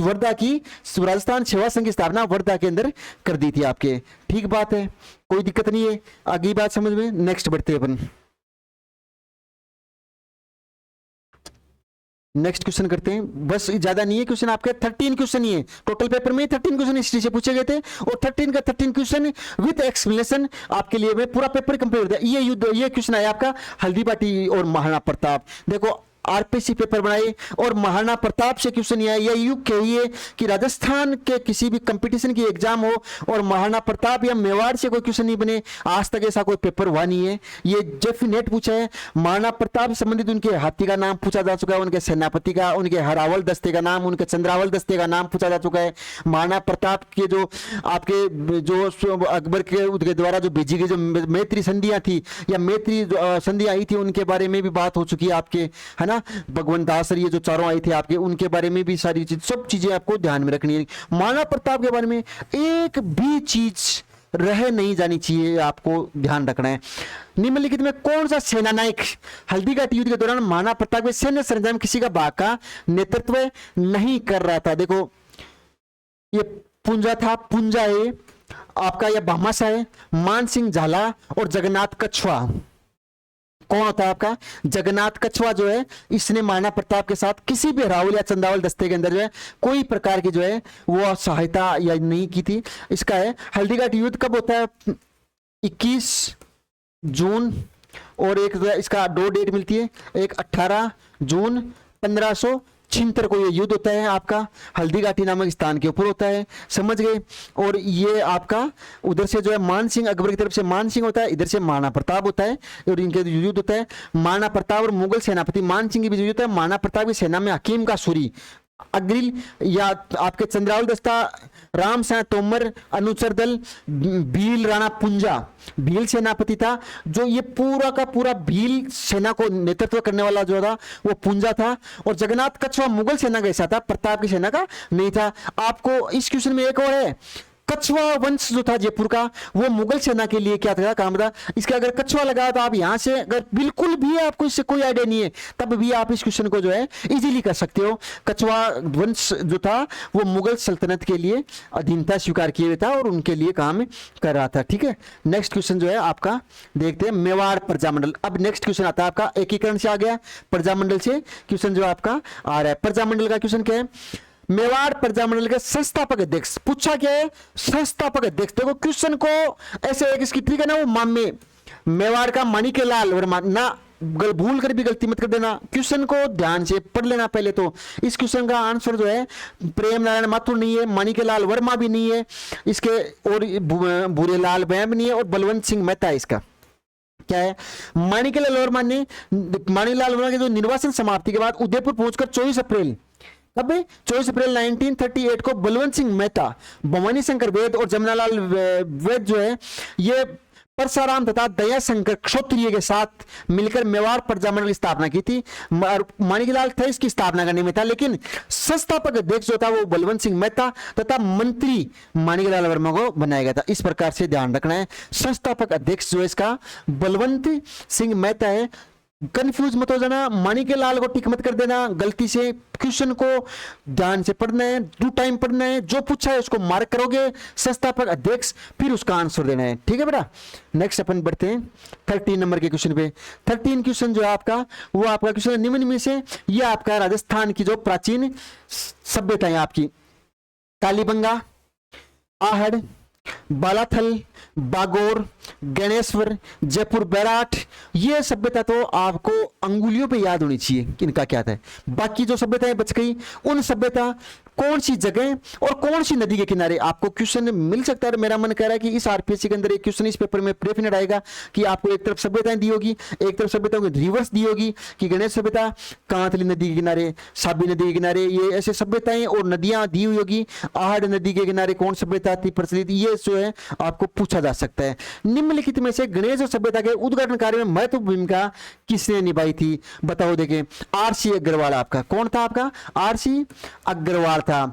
वर्धा की राजस्थान सेवा संघ की स्थापना वर्धा के अंदर कर दी थी आपके। ठीक बात है, कोई दिक्कत नहीं है, आगे बात समझ में। नेक्स्ट बढ़ते हैं अपन, नेक्स्ट क्वेश्चन करते हैं। बस ज्यादा नहीं है क्वेश्चन, आपके 13 क्वेश्चन ही है टोटल पेपर में। 13 क्वेश्चन हिस्ट्री से पूछे गए थे और 13 का 13 क्वेश्चन विद एक्सप्लेनेशन आपके लिए मैं पूरा पेपर कंप्लीट होता है। ये युद्ध, ये क्वेश्चन आया आपका हल्दी बाटी और महाराणा प्रताप। देखो आरपीसी पेपर बनाए और महाराणा प्रताप से क्वेश्चन ये आया। ये युग कहिए कि राजस्थान के किसी भी कंपटीशन की एग्जाम हो और महाराणा प्रताप या मेवाड़ से कोई क्वेश्चन नहीं बने, आज तक ऐसा कोई पेपर हुआ नहीं है। ये डेफिनेट पूछा है। महाराणा प्रताप से संबंधित उनके हाथी का नाम पूछा जा चुका है, उनके सेनापति का, उनके हरावल दस्ते का नाम, उनके चंद्रावल दस्ते का नाम पूछा जा चुका है। महाराणा प्रताप के जो आपके जो अकबर के द्वारा जो भेजी गई जो मैत्री संधियां थी या मैत्री संधियां आई थी उनके बारे में भी बात हो चुकी है आपके, है ना। भगवंत दास ये जो चारों आए थे आपके, उनके बारे में भी सारी चीज, सब चीजें आपको ध्यान में रखनी है। महाराणा प्रताप के बारे में एक भी चीज रह नहीं जानी चाहिए, आपको ध्यान रखना है। निम्नलिखित में कौन सा सेनानायक हल्दीघाटी युद्ध के दौरान महाराणा प्रताप के सैन्य सरंजाम किसी का भाग का नेतृत्व नहीं कर रहा था। देखो ये पुंजा था, पुंजा है आपका, या भामाशाह है, मान सिंह झाला और जगन्नाथ कछुआ। कौन होता है आपका जगन्नाथ कछुआ जो है, इसने महाराणा प्रताप के साथ किसी भी रावल या चंदावल दस्ते के अंदर जो है कोई प्रकार की जो है वो सहायता या नहीं की थी। इसका है हल्दीघाटी युद्ध कब होता है, 21 जून और एक इसका 2 डेट मिलती है, एक 18 जून 1576 को ये युद्ध होता है आपका हल्दीघाटी नामक स्थान के ऊपर होता है, समझ गए। और ये आपका उधर से जो है मान सिंह, अकबर की तरफ से मान सिंह होता है, इधर से महाराणा प्रताप होता है और इनके युद्ध होता है। महाराणा प्रताप और मुगल सेनापति मान सिंह के बीच युद्ध होता है। महाराणा प्रताप की सेना में हकीम का सूरी, अग्रिल या आपके चंद्रावल दस्ता, राम सिंह तोमर, अनुचर दल, भील राणा पुंजा, भील सेनापति था जो ये पूरा का पूरा भील सेना को नेतृत्व करने वाला जो था वो पुंजा था। और जगन्नाथ कछुआ मुगल सेना का हिस्सा था, प्रताप की सेना का नहीं था। आपको इस क्वेश्चन में एक और है, कछुआ वंश जो था जयपुर का वो मुगल सेना के लिए क्या था, काम था। इसका अगर कछुआ लगा तो आप यहां से अगर बिल्कुल भी आपको इससे कोई आइडिया नहीं है तब भी आप इस क्वेश्चन को जो है इजीली कर सकते हो। कछुआ वंश जो था वो मुगल सल्तनत के लिए अधीनता स्वीकार किए हुए था और उनके लिए काम कर रहा था। ठीक है, नेक्स्ट क्वेश्चन जो है आपका देखते हैं, मेवाड़ प्रजामंडल। अब नेक्स्ट क्वेश्चन आता है आपका एकीकरण से आ गया, प्रजामंडल से क्वेश्चन जो आपका आ रहा है। प्रजामंडल का क्वेश्चन क्या है, मेवाड़ प्रजामंडल के संस्थापक अध्यक्ष पूछा क्या है, संस्थापक अध्यक्ष। देखो क्वेश्चन को ऐसे एक इसकी ट्रिक है ना, वो मामे मेवाड़ का माणिक्यलाल वर्मा ना, भूल कर भी गलती मत कर देना, क्वेश्चन को ध्यान से पढ़ लेना पहले तो। इस क्वेश्चन का आंसर जो है प्रेम नारायण माथुर नहीं है, माणिक्यलाल वर्मा भी नहीं है इसके, और भूरेलाल भैया भी नहीं है, और बलवंत सिंह मेहता इसका क्या है। माणिक्यलाल वर्मा ने, माणिक्यलाल वर्मा के जो निर्वासन समाप्ति के बाद उदयपुर पहुंचकर 24 अप्रैल कब 24 अप्रैल 1938 को बलवंत सिंह मेहता, भवानी शंकर वेद और जमनालाल वेद जो है ये परशुराम तथा दयाशंकर क्षत्रिय के साथ मिलकर मेवाड़ प्रजामंडल की स्थापना की थी। माणिकलाल था इसकी स्थापना करने में था, लेकिन संस्थापक अध्यक्ष जो था वो बलवंत सिंह मेहता तथा मंत्री माणिकलाल वर्मा को बनाया गया था। इस प्रकार से ध्यान रखना है, संस्थापक अध्यक्ष जो है इसका बलवंत सिंह मेहता है। कंफ्यूज मत हो जाना, माणिकलाल को टिक मत कर देना गलती से। क्वेश्चन को ध्यान से पढ़ना है, 2 टाइम पढ़ना है, जो पूछा है उसको मार्क करोगे, संस्थापक अध्यक्ष, फिर उसका आंसर देना है। ठीक है बेटा, नेक्स्ट अपन बढ़ते हैं 13 नंबर के क्वेश्चन पे। 13 क्वेश्चन जो है आपका, वो आपका क्वेश्चन निम्न में से, ये आपका राजस्थान की जो प्राचीन सभ्यताएं आपकी कालीबंगा, आहड़, बालाथल, बागोर, गणेश्वर, जयपुर बैराट, ये सभ्यता तो आपको अंगुलियों पे याद होनी चाहिए कि इनका क्या था। बाकी जो सभ्यताएं बच गई, उन सभ्यता कौन सी जगह और कौन सी नदी के किनारे, आपको क्वेश्चन मिल सकता है। मेरा मन कह रहा है कि इस आरपीएससी के अंदर एक क्वेश्चन इस पेपर में डेफिनेट आएगा कि आपको एक तरफ सभ्यताएं दी होगी, एक तरफ सभ्यताओं की रिवर्स दी होगी कि गणेश सभ्यता कांतली नदी के किनारे, साबी नदी के किनारे, ये ऐसे सभ्यताएं और नदियां दी हुई होगी। आहड़ नदी के किनारे कौन सभ्यता थी प्रचलित, ये जो है आपको पूछा जा सकता है। निम्नलिखित में से गणेश सभ्यता के उद्घाटन कार्य में महत्वपूर्ण भूमिका किसने निभाई थी, बताओ। देखें, आरसी अग्रवाल, आपका कौन था, आपका आरसी अग्रवाल था।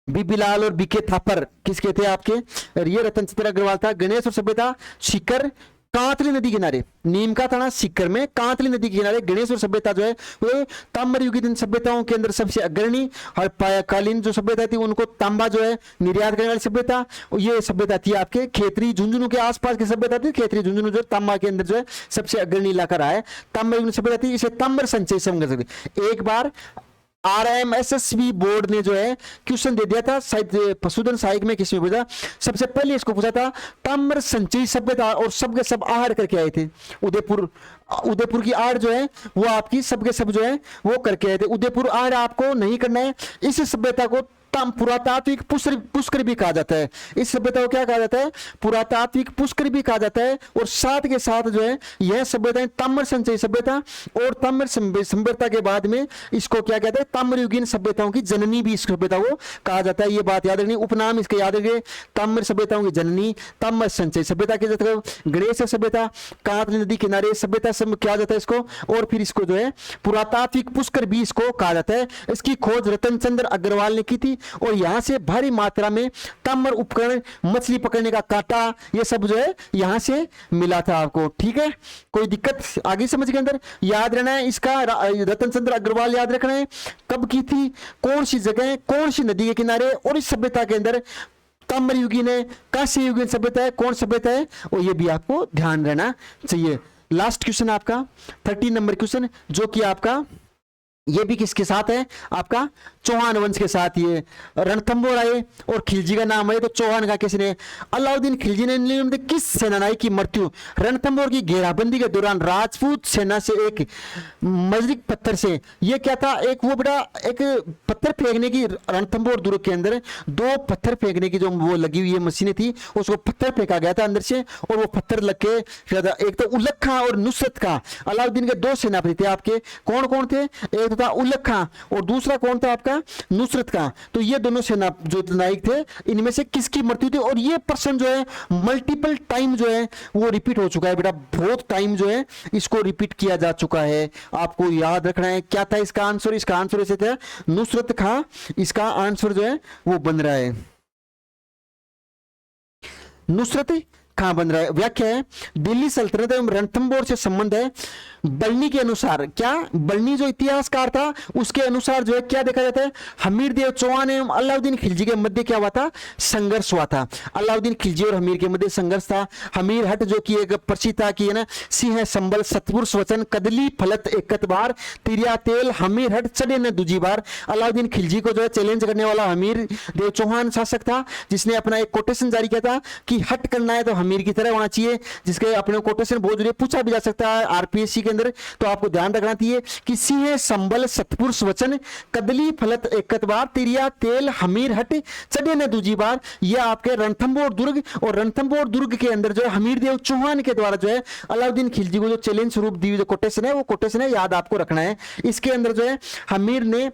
बीबीलाल और बीके थापर किसके थे आपके, ये रतन चंद्र अग्रवाल था। गणेश और सभ्यता सीकर कांतली नदी किनारे, नीम का थाना सीकर में कांतली नदी के किनारे गणेश और सभ्यता जो है वो ताम्र युगीन सभ्यताओं के अंदर सबसे अग्रणी और पायाकालीन जो सभ्यता थी उनको तांबा जो है निर्यात करने वाली सभ्यता, ये सभ्यता थी आपके खेतरी झुंझुनू के आसपास की सभ्यता थी। खेतरी झुंझुनू जो तांबा के अंदर जो है सबसे अग्रणी इलाका रहा है, ताम्र युगीन सभ्यता थी। इसे ताम्र संचय संघ, एक बार RMSSB बोर्ड ने जो है क्वेश्चन दे दिया था, शायद पशुधन सहायक में किसी में पूछा, सबसे पहले इसको पूछा था ताम्र संचयी सभ्यता, और सबके सब आहड़ करके आए थे। उदयपुर की आड़ जो है वो आपकी सबके सब जो है वो करके आए थे। उदयपुर आड़ आपको नहीं करना है। इस सभ्यता को पुरातात्विक पुष्कर भी कहा जाता है। इस सभ्यता को क्या कहा जाता है, पुरातात्विक पुष्कर भी कहा जाता है। और साथ के साथ जो है यह सभ्यता ताम्र संचयी सभ्यता और ताम्र सभ्यता के बाद में इसको क्या कहते हैं, ताम्रयुगीन सभ्यताओं की जननी भी इस सभ्यता को कहा जाता है। ये बात याद रखनी, उपनाम इसके याद रखिए, ताम्र सभ्यताओं की जननी, ताम्र संचयी सभ्यता के गणेश सभ्यता, कांतली नदी किनारे सभ्यता सब क्या जाता है इसको, और फिर इसको जो है पुरातात्विक पुष्कर भी इसको कहा जाता है। इसकी खोज रतन चंद्र अग्रवाल ने की थी, और यहां से भारी मात्रा में ताम्र उपकरण, मछली पकड़ने का कांटा, ये सब जो है यहां से मिला था आपको। ठीक है, कोई दिक्कत आगे समझ के अंदर याद रहना है। इसका रतन चंद्र अग्रवाल याद रखना है, कब की थी, कौन सी जगह, कौन सी नदी के किनारे, और इस सभ्यता के अंदर ताम्र युगीन है, कांस्य युगीन सभ्यता है, कौन सभ्यता है, और ये भी आपको ध्यान रहना चाहिए। लास्ट क्वेश्चन आपका 13 नंबर क्वेश्चन, जो कि आपका ये भी किसके साथ है, आपका चौहान वंश के साथ। ये रणथंभौर आए और खिलजी का नाम है, तो चौहान का किसने, अलाउद्दीन खिलजी ने किस सेनानी की मृत्यु रणथंभौर की घेराबंदी के दौरान राजपूत सेना से एक मजलिक पत्थर से, ये क्या था, एक वो बड़ा एक पत्थर फेंकने की, रणथंभौर दुर्ग के अंदर 2 पत्थर फेंकने की जो वो लगी हुई मशीनें थी, उसको पत्थर फेंका गया था अंदर से, और वो पत्थर लग के एक तो उलग खां और नुसरत खां, अलाउद्दीन के 2 सेनापति थे आपके, कौन कौन थे, एक था उलग खां और दूसरा कौन था आपका नुसरत खां। तो ये दोनों सेना जो नायक थे, इनमें से किसकी मृत्यु थी, और ये प्रश्न जो है मल्टीपल टाइम जो है वो रिपीट हो चुका है बेटा, बहुत टाइम जो है इसको रिपीट किया जा चुका है। आपको याद रखना है क्या था इसका आंसर, इसका आंसर ऐसे था नुसरत खां, इसका आंसर जो है वो बन रहा है नुसरत खां बन रहा है। व्याख्या है, दिल्ली सल्तनत एवं रणथंभौर से संबंध है। बलनी के अनुसार, क्या बलनी जो इतिहासकार था उसके अनुसार जो है क्या देखा जाता है, हमीर देव चौहान एवं अलाउद्दीन खिलजी के मध्य क्या हुआ था, संघर्ष हुआ था। अलाउद्दीन खिलजी और हमीर के मध्य संघर्ष था। हमीर हट जो कि एक प्रसिद्ध था कि है ना, सिंह संबल सतपुर स्वचन कदली फलत एकत बार तिरिया तेल हमीर हट चढ़े न दूजी बार। अलाउद्दीन खिलजी को जो है चैलेंज करने वाला हमीर देव चौहान शासक था, जिसने अपना एक कोटेशन जारी किया था कि हट करना है तो हमीर की तरह होना चाहिए, जिसके अपने कोटेशन बहुत जरूरी पूछा भी जा सकता है आरपीएससी के अंदर। तो आपको ध्यान रखना चाहिए कि सिंह संबल सतपुरुष वचन कदली फलत एकत बार तिरिया तेल हमीर हट चढ़े न दूजी बार। यह आपके रणथंभौर दुर्ग, और रणथंभौर दुर्ग के अंदर जो है हमीर देव चौहान के द्वारा जो है अलाउद्दीन खिलजी को जो चैलेंज स्वरूप दी जो कोटेशन है, वो कोटेशन है, याद आपको रखना है। इसके अंदर जो है हमीर ने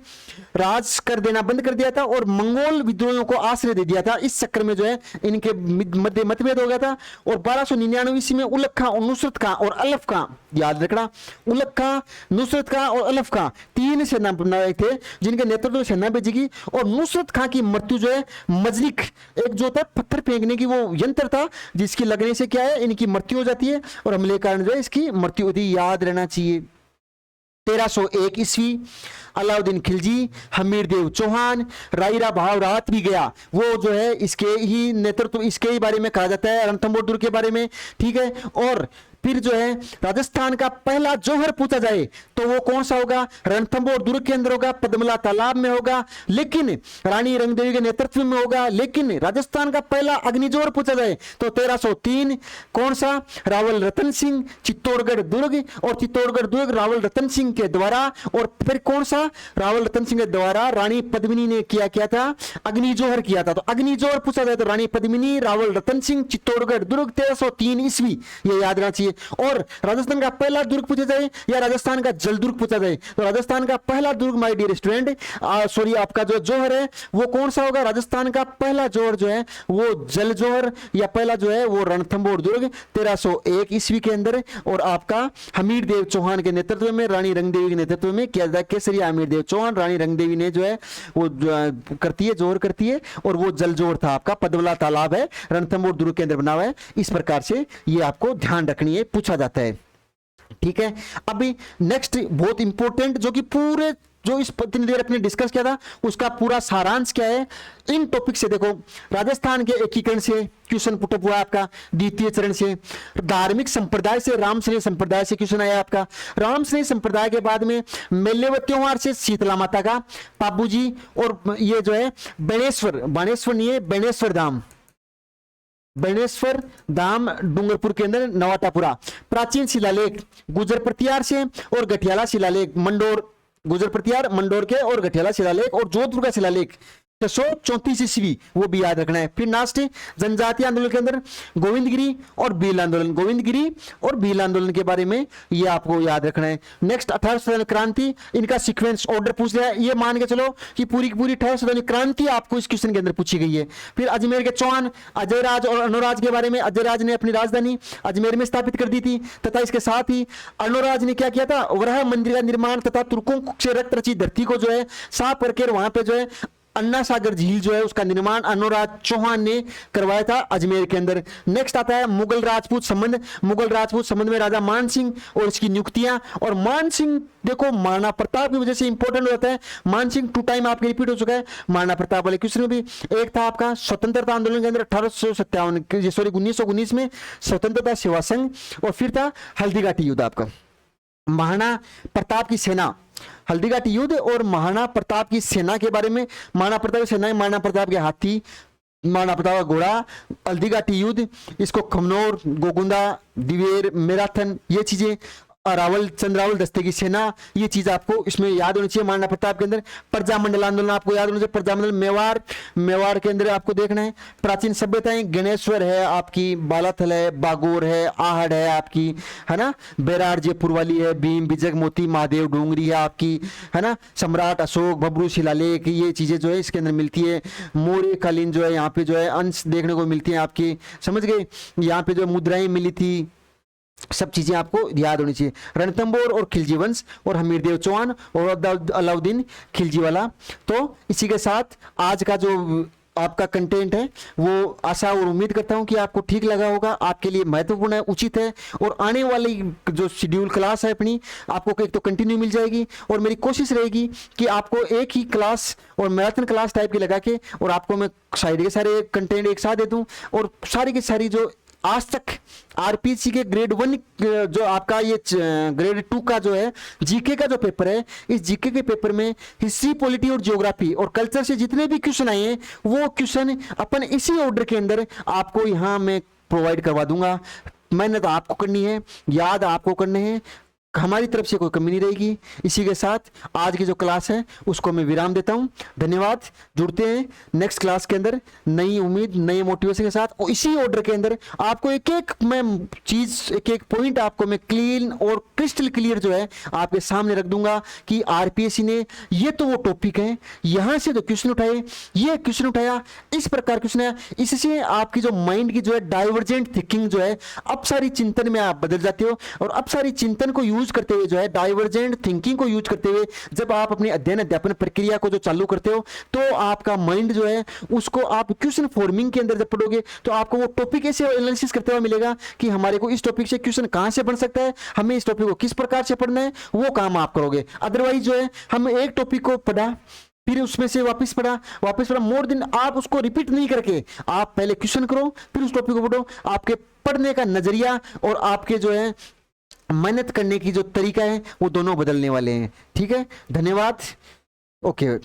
राज कर देना बंद कर दिया था और मंगोल विद्रोहियों को आश्रय दे दिया था। इस चक्कर में जो है इनके मध्य मतभेद हो गया था। और 1299 ईस्वी में उलग खां और नुसरत खां और अलफ खां, याद रखना, उलग खां, नुसरत खां और अलफ खां तीन सेना थे जिनके नेतृत्व में सेना भेजी। और नुसरत खां की मृत्यु जो है मजलिक, एक जो था पत्थर फेंकने की वो यंत्र था, जिसकी लगने से क्या है इनकी मृत्यु हो जाती है और हमले के कारण जो है इसकी मृत्यु होती है, याद रहना चाहिए। 1301 ईस्वी अलाउद्दीन खिलजी, हमीर देव चौहान, रायरा भाव रात भी गया, वो जो है इसके ही नेतृत्व, इसके ही बारे में कहा जाता है, रणथंभौर दुर्ग के बारे में, ठीक है। और फिर जो है राजस्थान का पहला जौहर पूछा जाए तो वो कौन सा होगा, रणथंभौर दुर्ग के अंदर होगा, पद्मला तालाब में होगा, लेकिन रानी रंगदेवी के नेतृत्व में होगा। लेकिन राजस्थान का पहला अग्निजौहर पूछा जाए तो 1303 कौन सा, रावल रतन सिंह चित्तौड़गढ़ दुर्ग, और चित्तौड़गढ़ दुर्ग रावल रतन सिंह के द्वारा। और फिर कौन सा, रावल रतन सिंह के द्वारा रानी पद्मिनी ने किया था, अग्निजौहर किया था। तो अग्निजौहर पूछा जाए तो रानी पद्मिनी, रावल रतन सिंह, चित्तौड़गढ़ दुर्ग 1303 ईस्वी, ये याद रखना चाहिए। और राजस्थान का पहला दुर्ग पूछा जाए या राजस्थान का जल दुर्ग पूछा जाए तो राजस्थान का पहला दुर्ग माय डियर स्टूडेंट, सॉरी आपका जो जौहर है वो कौन सा होगा, राजस्थान का पहला जौहर जो है वो जल जौहर या पहला जो है वो रणथंभौर दुर्ग 1301 ईस्वी के अंदर। और आपका हमीर देव चौहान के नेतृत्व में, रानी रंगदेवी के नेतृत्व में किया जाता है। केसरिया हमीर देव चौहान, रानी रंगदेवी ने जो है वो करती है, जौहर करती है, और वो जल जौहर था आपका, पद्मला तालाब है, रणथंभौर दुर्ग के अंदर बना हुआ है। इस प्रकार से ये आपको ध्यान रखनी है, पूछा जाता है, ठीक है। अभी नेक्स्ट बहुत इंपॉर्टेंट, जो कि पूरे जो इस इतनी देर अपने डिस्कस किया था उसका पूरा सारांश क्या है, इन टॉपिक से देखो, राजस्थान के एकीकरण से क्वेश्चन पुट अप हुआ आपका, द्वितीय चरण से धार्मिक संप्रदाय से, रामश्रेय संप्रदाय से क्वेश्चन आया आपका, रामश्रेय संप्रदाय के बाद में मेले व त्योहार से शीतला माता का, पाबूजी, और ये जो है बेणेश्वर, बाणेश्वर नहीं है, बेणेश्वर धाम, बेणेश्वर धाम डूंगरपुर के अंदर नवाटापुरा, प्राचीन शिलालेख गुजर प्रतिहार से और गठियाला शिलालेख, मंडोर, गुजर प्रतिहार मंडोर के और गठियाला शिलालेख, और जोधपुर का शिलालेख 634 ईस्वी, वो भी याद रखना है। फिर लास्ट जनजातीय आंदोलन के अंदर गोविंदगिरी और भील आंदोलन, गोविंदगिरी और भील आंदोलन के बारे में ये आपको याद रखना है। नेक्स्ट 18 क्रांति, इनका सीक्वेंस ऑर्डर पूछ लिया है, ये मान के चलो कि पूरी की पूरी 18 क्रांति आपको इस क्वेश्चन के अंदर पूछी गई है। फिर अजमेर के चौहान, अजय राज और अनुराज के बारे में, अजय राज ने अपनी राजधानी अजमेर में स्थापित कर दी थी, तथा इसके साथ ही अनुराज ने क्या किया था, वराह मंदिर का निर्माण तथा तुर्कों से रक्त रची धरती को जो है साफ करके वहां पे जो है अन्ना सागर झील जो है उसका निर्माण अनुराज चौहान ने करवाया था अजमेर के अंदर। नेक्स्ट आता है मुगल राजपूत संबंध, मुगल राजपूत संबंध में राजा मान सिंह और इसकी नियुक्तियां, और मान सिंह देखो महाराणा प्रताप की वजह से इंपॉर्टेंट होता है, मान सिंह 2 टाइम आपके रिपीट हो चुका है महाराणा प्रताप वाले क्वेश्चन में भी। एक था आपका स्वतंत्रता आंदोलन के अंदर 1857 सॉरी 1919 में स्वतंत्रता सेवा संघ, और फिर था हल्दीघाटी युद्ध आपका, महाराणा प्रताप की सेना, हल्दीघाटी युद्ध और महाराणा प्रताप की सेना के बारे में, महाराणा प्रताप की सेना, महाराणा प्रताप के हाथी, महाराणा प्रताप का घोड़ा, हल्दीघाटी युद्ध, इसको खमनोर, गोगुंदा, दिवेर, मैराथन, ये चीजें, रावल चंद्रावल दस्ते की सेना, ये चीज आपको इसमें याद होनी चाहिए। महाराणा प्रताप के अंदर प्रजामंडल आंदोलन आपको याद होना चाहिए, प्रजामंडल मेवाड़ के अंदर आपको देखना है। प्राचीन सभ्यताएं, गणेश्वर है आपकी, बालाथल है, बागोर है, आहड़ है आपकी, है ना, बेरार जयपुर वाली है, भीम बिजक मोती महादेव डूंगरी है आपकी, है ना, सम्राट अशोक, बबरू शिलालेख, ये चीजें जो है इसके अंदर मिलती है। मौर्य कालीन जो है यहाँ पे जो है अंश देखने को मिलती है आपकी, समझ गए, यहाँ पे जो मुद्राएं मिली थी, सब चीजें आपको याद होनी चाहिए। रणथंभौर और खिलजी वंश और हमीरदेव चौहान और अलाउद्दीन खिलजी वाला। तो इसी के साथ आज का जो आपका कंटेंट है वो आशा और उम्मीद करता हूं कि आपको ठीक लगा होगा, आपके लिए महत्वपूर्ण है, उचित है, और आने वाली जो शेड्यूल क्लास है अपनी आपको एक तो कंटिन्यू मिल जाएगी, और मेरी कोशिश रहेगी कि आपको एक ही क्लास और मैराथन क्लास टाइप की लगा के और आपको मैं साइड के सारे कंटेंट एक साथ दे दूं, और सारी की सारी जो आज तक आरपीसी के ग्रेड 1 जो आपका ये ग्रेड 2 का जो है जीके का जो पेपर है, इस जीके के पेपर में हिस्ट्री, पॉलिटी और ज्योग्राफी और कल्चर से जितने भी क्वेश्चन आए हैं वो क्वेश्चन अपन इसी ऑर्डर के अंदर आपको यहाँ मैं प्रोवाइड करवा दूंगा। मेहनत आपको करनी है, याद आपको करने हैं, हमारी तरफ से कोई कमी नहीं रहेगी। इसी के साथ आज की जो क्लास है उसको मैं विराम देता हूं। धन्यवाद। जुड़ते हैं नेक्स्ट क्लास के अंदर नई उम्मीद, नए मोटिवेशन के साथ, और इसी ऑर्डर के अंदर आपको एक एक मैं चीज, एक एक पॉइंट आपको मैं क्लीन और क्रिस्टल क्लियर जो है आपके सामने रख दूंगा कि आरपीएससी ने ये तो वो टॉपिक है, यहां से तो क्वेश्चन उठाए, ये क्वेश्चन उठाया, इस प्रकार क्वेश्चन आया। इससे आपकी जो माइंड की जो है डाइवर्जेंट थिंकिंग जो है, अब सारी चिंतन में आप बदल जाते हो, और अब सारी चिंतन को यूज करते हुए जो है, डाइवर्जेंट थिंकिंग को यूज करते हुए जब आप अपनी अध्ययन अध्यापन प्रक्रिया को जो चालू करते हो, तो आपका माइंड जो है उसको आप क्वेश्चन फॉर्मिंग के अंदर जब पढ़ोगे तो आपको वो टॉपिक ऐसे एनालिसिस करते हुए मिलेगा कि हमारे को इस टॉपिक से क्वेश्चन कहां से बन सकता है, हमें इस टॉपिक को किस प्रकार से पढ़ना है, वो काम आप करोगे। अदरवाइज जो है हम एक टॉपिक को पढ़ा, फिर उसमें से वापस पढ़ा मोर दिन, आप उसको रिपीट नहीं करके आप पहले क्वेश्चन करो, फिर उस टॉपिक को पढ़ो। आपके पढ़ने का नजरिया और आपके जो है मेहनत करने की जो तरीका है वो दोनों बदलने वाले हैं। ठीक है, धन्यवाद। ओके।